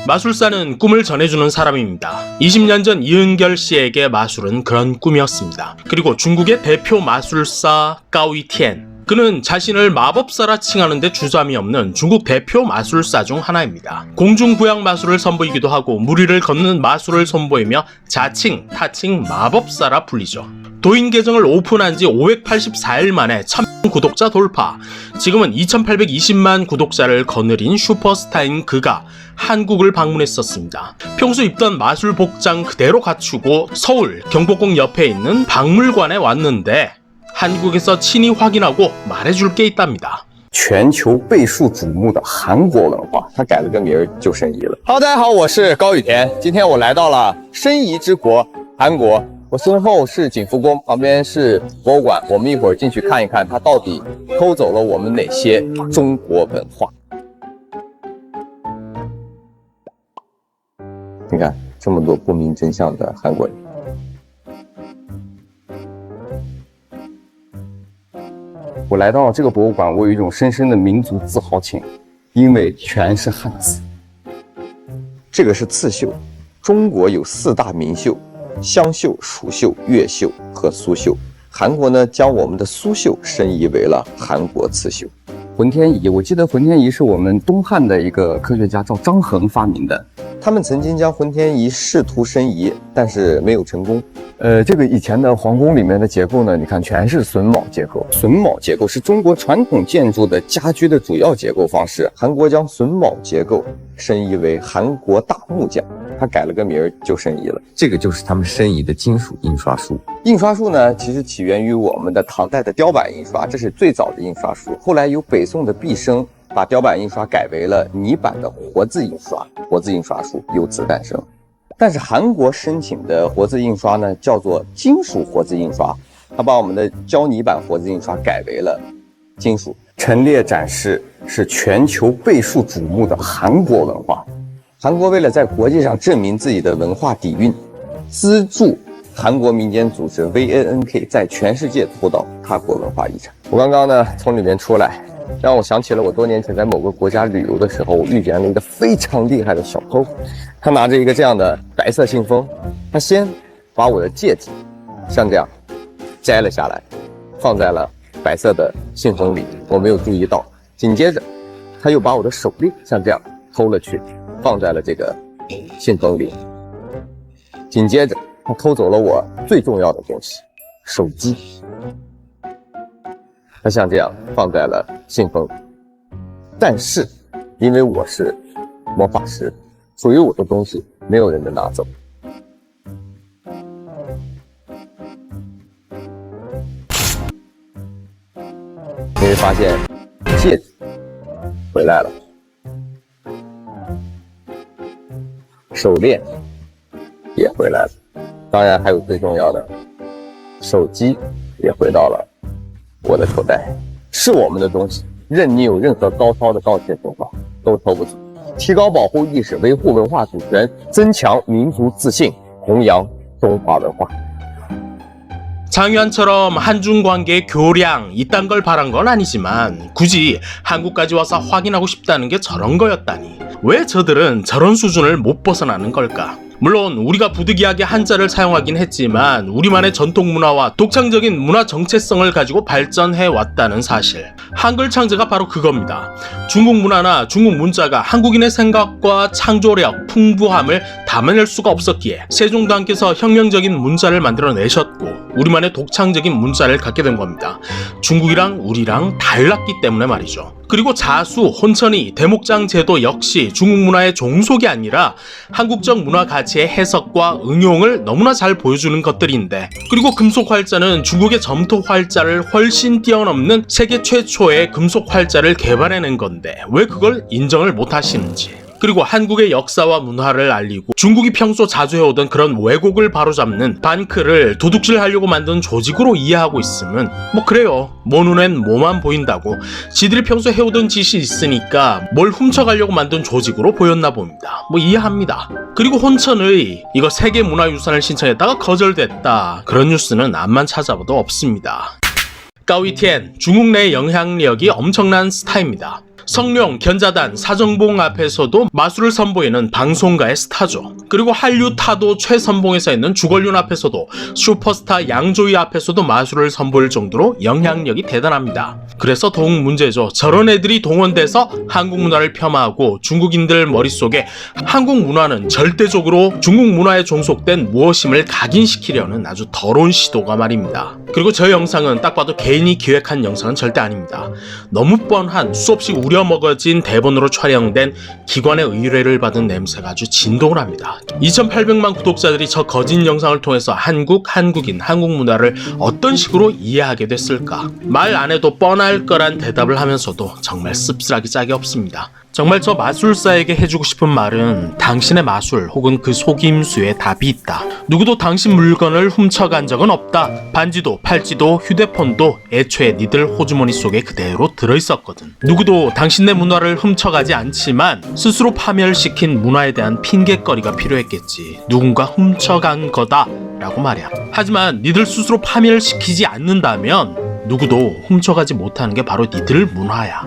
마술사는 꿈을 전해주는 사람입니다. 20년 전 이은결 씨에게 마술은 그런 꿈이었습니다. 그리고 중국의 대표 마술사 까오이티엔. 그는 자신을 마법사라 칭하는데 주저함이 없는 중국 대표 마술사 중 하나입니다. 공중부양 마술을 선보이기도 하고 무리를 걷는 마술을 선보이며 자칭, 타칭 마법사라 불리죠. 도인 계정을 오픈한 지 584일 만에 1000만 구독자 돌파. 지금은 2820만 구독자를 거느린 슈퍼스타인 그가 한국을 방문했었습니다. 평소 입던 마술 복장 그대로 갖추고 서울 경복궁 옆에 있는 박물관에 왔는데 한국에서 친히 확인하고 말해줄 게 있답니다. 全球备受瞩目的韩国文化，它改了个名儿就申遗了。Hello， 大家好，我是高雨田，今天我来到了申遗之国韩国。我身后是景福宫，旁边是博物馆，我们一会儿进去看一看，它到底偷走了我们哪些中国文化。你看，这么多不明真相的韩国人。我来到这个博物馆，我有一种深深的民族自豪情，因为全是汉字。这个是刺绣，中国有4大名绣：湘绣、蜀绣、越绣和苏绣。韩国呢，将我们的苏绣申遗为了韩国刺绣。浑天仪，我记得浑天仪是我们东汉的一个科学家，叫张衡发明的。他们曾经将浑天仪试图申遗，但是没有成功。这个以前的皇宫里面的结构呢，你看全是榫卯结构。榫卯结构是中国传统建筑的家居的主要结构方式。韩国将榫卯结构申遗为韩国大木匠，他改了个名儿就申遗了。这个就是他们申遗的金属印刷术。印刷术呢，其实起源于我们的唐代的雕版印刷，这是最早的印刷术。后来由北宋的毕升把雕版印刷改为了泥版的活字印刷，活字印刷术由此诞生。但是韩国申请的活字印刷呢，叫做金属活字印刷，它把我们的胶泥版活字印刷改为了金属。陈列展示是全球备受瞩目的韩国文化。韩国为了在国际上证明自己的文化底蕴，资助韩国民间组织 VNNK 在全世界投到他国文化遗产。我刚刚呢从里面出来，让我想起了我多年前在某个国家旅游的时候，我遇见了一个非常厉害的小偷。他拿着一个这样的白色信封，他先把我的戒指像这样摘了下来，放在了白色的信封里，我没有注意到。紧接着他又把我的手链像这样偷了去，放在了这个信封里。紧接着他偷走了我最重要的东西，手机。他像这样放在了信封，但是因为我是魔法师，属于我的东西没有人能拿走。你会发现戒指回来了，手链也回来了，当然还有最重要的，手机也回到了我的口袋。是我们的东西，任你有任何高超的盗窃手法都偷不走。提高保护意识，维护文化主权，增强民族自信，弘扬中华文化。 장유한처럼 한중 관계의 교량 이딴 걸 바란 건 아니지만 굳이 한국까지 와서 확인하고 싶다는 게 저런 거였다니. 왜 저들은 저런 수준을 못 벗어나는 걸까? 물론 우리가 부득이하게 한자를 사용하긴 했지만 우리만의 전통 문화와 독창적인 문화 정체성을 가지고 발전해 왔다는 사실. 한글 창제가 바로 그겁니다. 중국 문화나 중국 문자가 한국인의 생각과 창조력, 풍부함을 담아낼 수가 없었기에 세종대왕께서 혁명적인 문자를 만들어내셨고 우리만의 독창적인 문자를 갖게 된 겁니다. 중국이랑 우리랑 달랐기 때문에 말이죠. 그리고 자수, 혼천이, 대목장 제도 역시 중국 문화의 종속이 아니라 한국적 문화 가치의 해석과 응용을 너무나 잘 보여주는 것들인데, 그리고 금속 활자는 중국의 점토 활자를 훨씬 뛰어넘는 세계 최초의 금속 활자를 개발해낸 건데 왜 그걸 인정을 못 하시는지. 그리고 한국의 역사와 문화를 알리고 중국이 평소 자주 해오던 그런 왜곡을 바로잡는 반크를 도둑질하려고 만든 조직으로 이해하고 있으면 뭐 그래요. 뭐 눈엔 뭐만 보인다고 지들이 평소 해오던 짓이 있으니까 뭘 훔쳐가려고 만든 조직으로 보였나 봅니다. 뭐 이해합니다. 그리고 혼천의 이거 세계문화유산을 신청했다가 거절됐다, 그런 뉴스는 암만 찾아봐도 없습니다. 까오이티엔, 중국 내 영향력이 엄청난 스타입니다. 성룡, 견자단, 사정봉 앞에서도 마술을 선보이는 방송가의 스타죠. 그리고 한류 타도 최선봉에서 있는 주걸륜 앞에서도 슈퍼스타 양조위 앞에서도 마술을 선보일 정도로 영향력이 대단합니다. 그래서 더욱 문제죠. 저런 애들이 동원돼서 한국 문화를 폄하하고 중국인들 머릿속에 한국 문화는 절대적으로 중국 문화에 종속된 무엇임을 각인시키려는 아주 더러운 시도가 말입니다. 그리고 저 영상은 딱 봐도 개인이 기획한 영상은 절대 아닙니다. 너무 뻔한 수없이 우려먹어진 대본으로 촬영된 기관의 의뢰를 받은 냄새가 아주 진동을 합니다. 2800만 구독자들이 저 거짓 영상을 통해서 한국인, 한국 문화를 어떤 식으로 이해하게 됐을까? 말 안 해도 뻔할 거란 대답을 하면서도 정말 씁쓸하기 짝이 없습니다. 정말 저 마술사에게 해주고 싶은 말은 당신의 마술 혹은 그 속임수에 답이 있다. 누구도 당신 물건을 훔쳐간 적은 없다. 반지도 팔찌도 휴대폰도 애초에 니들 호주머니 속에 그대로 들어있었거든. 누구도 당신네 문화를 훔쳐가지 않지만 스스로 파멸시킨 문화에 대한 핑계거리가 필요했겠지. 누군가 훔쳐간 거다 라고 말이야. 하지만 니들 스스로 파멸시키지 않는다면 누구도 훔쳐가지 못하는 게 바로 니들 문화야.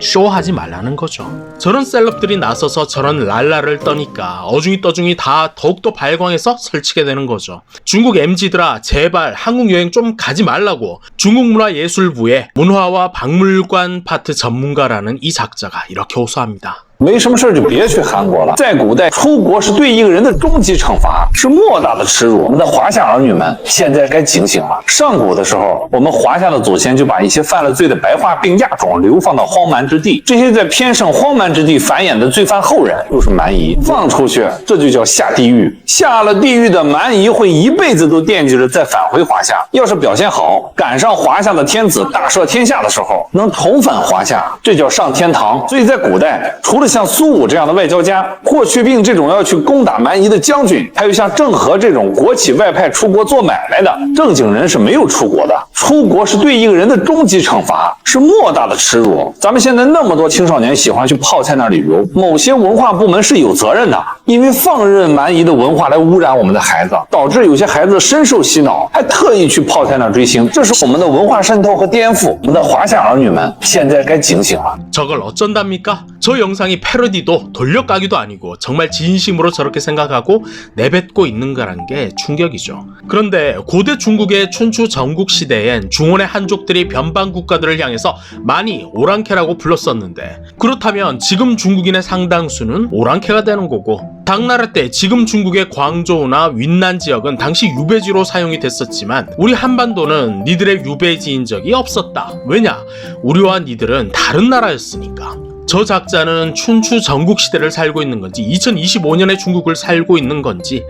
쇼하지 말라는 거죠. 저런 셀럽들이 나서서 저런 랄라를 떠니까 어중이 떠중이 다 더욱더 발광해서 설치게 되는 거죠. 중국 MZ들아 제발 한국 여행 좀 가지 말라고 중국문화예술부의 문화와 박물관 파트 전문가라는 이 작자가 이렇게 호소합니다. 没什么事就别去韩国了。在古代，出国是对一个人的终极惩罚，是莫大的耻辱。我们的华夏儿女们现在该警醒了。上古的时候，我们华夏的祖先就把一些犯了罪的白化病亚种流放到荒蛮之地，这些在偏盛荒蛮之地繁衍的罪犯后人，又是蛮夷，放出去，这就叫下地狱。下了地狱的蛮夷会一辈子都惦记着再返回华夏。要是表现好，赶上华夏的天子大赦天下的时候，能重返华夏，这叫上天堂。所以在古代，除了像苏武这样的外交家，霍去病这种要去攻打蛮夷的将军，还有像郑和这种国企外派出国做买卖的正经人是没有出国的。出国是对一个人的终极惩罚，是莫大的耻辱。咱们现在那么多青少年喜欢去泡菜那儿旅游，某些文化部门是有责任的，因为放任蛮夷的文化来污染我们的孩子，导致有些孩子深受洗脑，还特意去泡菜那儿追星，这是我们的文化渗透和颠覆。我们的华夏儿女们现在该警醒了。 저걸 어쩐답니까? 저 영상이 패러디도 돌려까기도 아니고 정말 진심으로 저렇게 생각하고 내뱉고 있는가란 게 충격이죠. 그런데 고대 중국의 춘추 전국 시대엔 중원의 한족들이 변방 국가들을 향해서 많이 오랑캐라고 불렀었는데 그렇다면 지금 중국인의 상당수는 오랑캐가 되는 거고 당나라 때 지금 중국의 광저우나 윈난 지역은 당시 유배지로 사용이 됐었지만 우리 한반도는 니들의 유배지인 적이 없었다. 왜냐? 우리와 니들은 다른 나라였으니까. 저 작자는 춘추 전국 시대를 살고 있는 건지 2025년의 중국을 살고 있는 건지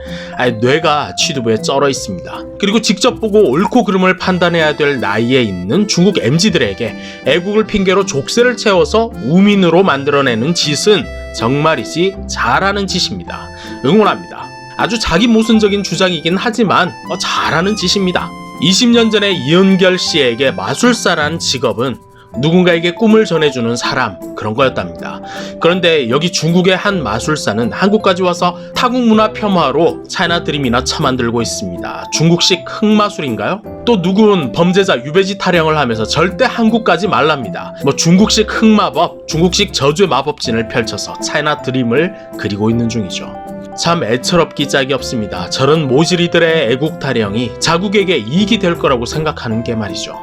뇌가 취두부에 쩔어 있습니다. 그리고 직접 보고 옳고 그름을 판단해야 될 나이에 있는 중국 MZ들에게 애국을 핑계로 족쇄를 채워서 우민으로 만들어내는 짓은 정말이지 잘하는 짓입니다. 응원합니다. 아주 자기 모순적인 주장이긴 하지만 잘하는 짓입니다. 20년 전에 이은결 씨에게 마술사란 직업은 누군가에게 꿈을 전해주는 사람 그런 거였답니다. 그런데 여기 중국의 한 마술사는 한국까지 와서 타국 문화 폄하로 차이나 드림이나 처만들고 있습니다. 중국식 흑마술인가요? 또 누군 범죄자 유배지 타령을 하면서 절대 한국 가지 말랍니다. 중국식 흑마법, 중국식 저주의 마법진을 펼쳐서 차이나 드림을 그리고 있는 중이죠. 참 애처롭기 짝이 없습니다. 저런 모지리들의 애국 타령이 자국에게 이익이 될 거라고 생각하는 게 말이죠.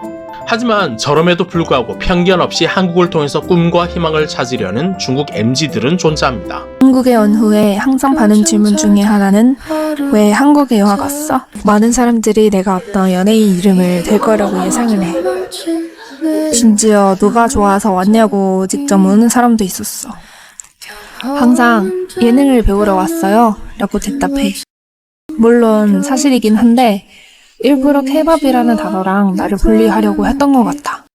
하지만 저럼에도 불구하고 편견 없이 한국을 통해서 꿈과 희망을 찾으려는 중국 MZ들은 존재합니다. 한국에 온 후에 항상 받는 질문 중에 하나는 왜 한국에 유학 왔어? 많은 사람들이 내가 어떤 연예인 이름을 댈 거라고 예상을 해. 심지어 누가 좋아서 왔냐고 직접 묻는 사람도 있었어. 항상 예능을 배우러 왔어요 라고 대답해. 물론 사실이긴 한데 일부러 케이팝이라는 단어랑 나를 분리하려고 했던 것 같아.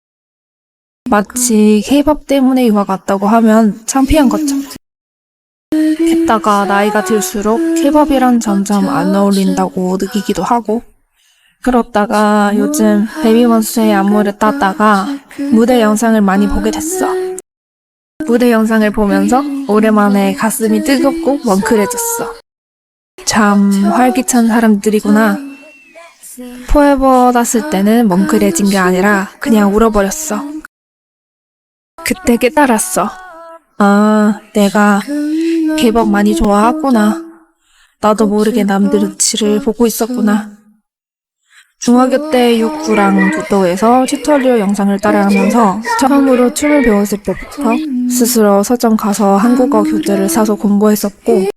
마치 케이팝 때문에 유학 왔다고 하면 창피한 것처럼. 게다가 나이가 들수록 케이팝이란 점점 안 어울린다고 느끼기도 하고 그렇다가 요즘 베이비먼스의 안무를 따다가 무대 영상을 많이 보게 됐어. 무대 영상을 보면서 오랜만에 가슴이 뜨겁고 멍클해졌어. 참 활기찬 사람들이구나. 포에버 땄을 때는 멍클해진 게 아니라 그냥 울어버렸어. 그때 깨달았어. 아, 내가 K-pop 많이 좋아하구나. 나도 모르게 남들 눈치를 보고 있었구나. 중학교 때 유쿠랑 도토에서 튜토리얼 영상을 따라하면서 처음으로 춤을 배웠을 때부터 스스로 서점 가서 한국어 교재를 사서 공부했었고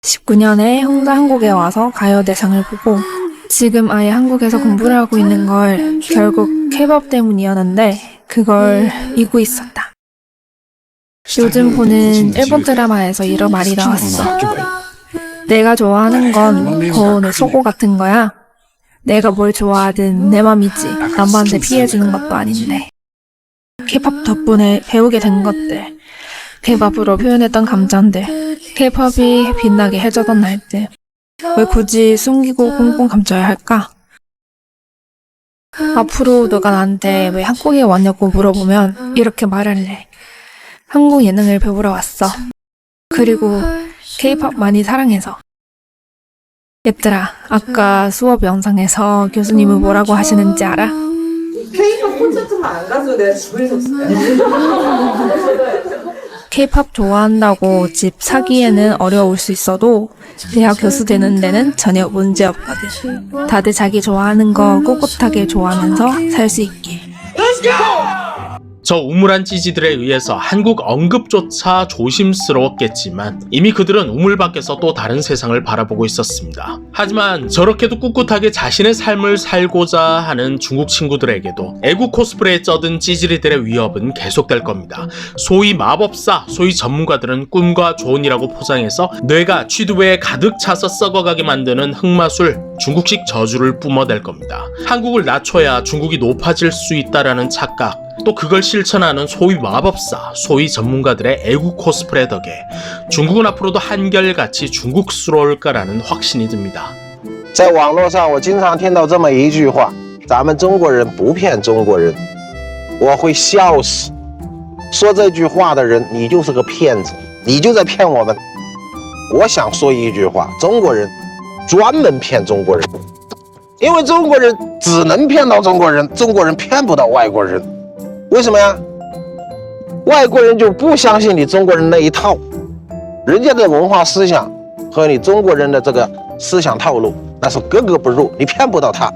19년에 혼자 한국에 와서 가요대상을 보고 지금 아예 한국에서 공부를 하고 있는 걸 결국 K-pop 때문이었는데 그걸 잊고 있었다. 요즘 보는 일본 드라마에서 이런 말이 나왔어. 내가 좋아하는 건 고온의 속옷 같은 거야. 내가 뭘 좋아하든 내 맘이지. 남한테 피해주는 것도 아닌데. K-pop 덕분에 배우게 된 것들. K-pop으로 표현했던 감정들. K-pop이 빛나게 해주던 날들. 왜 굳이 숨기고 꽁꽁 감춰야 할까? 앞으로 너가 나한테 왜 한국에 왔냐고 물어보면 이렇게 말할래. 한국 예능을 배우러 왔어. 그리고 K-pop 많이 사랑해서. 얘들아, 아까 수업 영상에서 교수님은 뭐라고 하시는지 알아? K-pop 콘서트만 안 가서 내가 집에서 K-pop 좋아한다고 집 사기에는 어려울 수 있어도 대학 교수 되는 데는 전혀 문제 없거든. 다들 자기 좋아하는 거 꿋꿋하게 좋아하면서 살 수 있게. 저 우물한 찌지들에 의해서 한국 언급조차 조심스러웠겠지만 이미 그들은 우물 밖에서 또 다른 세상을 바라보고 있었습니다. 하지만 저렇게도 꿋꿋하게 자신의 삶을 살고자 하는 중국 친구들에게도 애국 코스프레에 쩌든 찌질이들의 위협은 계속될 겁니다. 소위 마법사, 소위 전문가들은 꿈과 조언이라고 포장해서 뇌가 취두부에 가득 차서 썩어가게 만드는 흑마술, 중국식 저주를 뿜어댈 겁니다. 한국을 낮춰야 중국이 높아질 수 있다라는 착각, 또 그걸 실천하는 소위 마법사, 소위 전문가들의 애국 코스프레 덕에 중국은 앞으로도 한결같이 중국스러울까라는 확신이 듭니다. 在网络上我经常听到这么一句话，咱们中国人不骗中国人，我会笑死。说这句话的人，你就是个骗子，你就在骗我们。我想说一句话，中国人专门骗中国人，因为中国人只能骗到中国人，中国人骗不到外国人。为什么呀？外国人就不相信你中国人那一套，人家的文化思想和你中国人的这个思想套路那是格格不入，你骗不到他。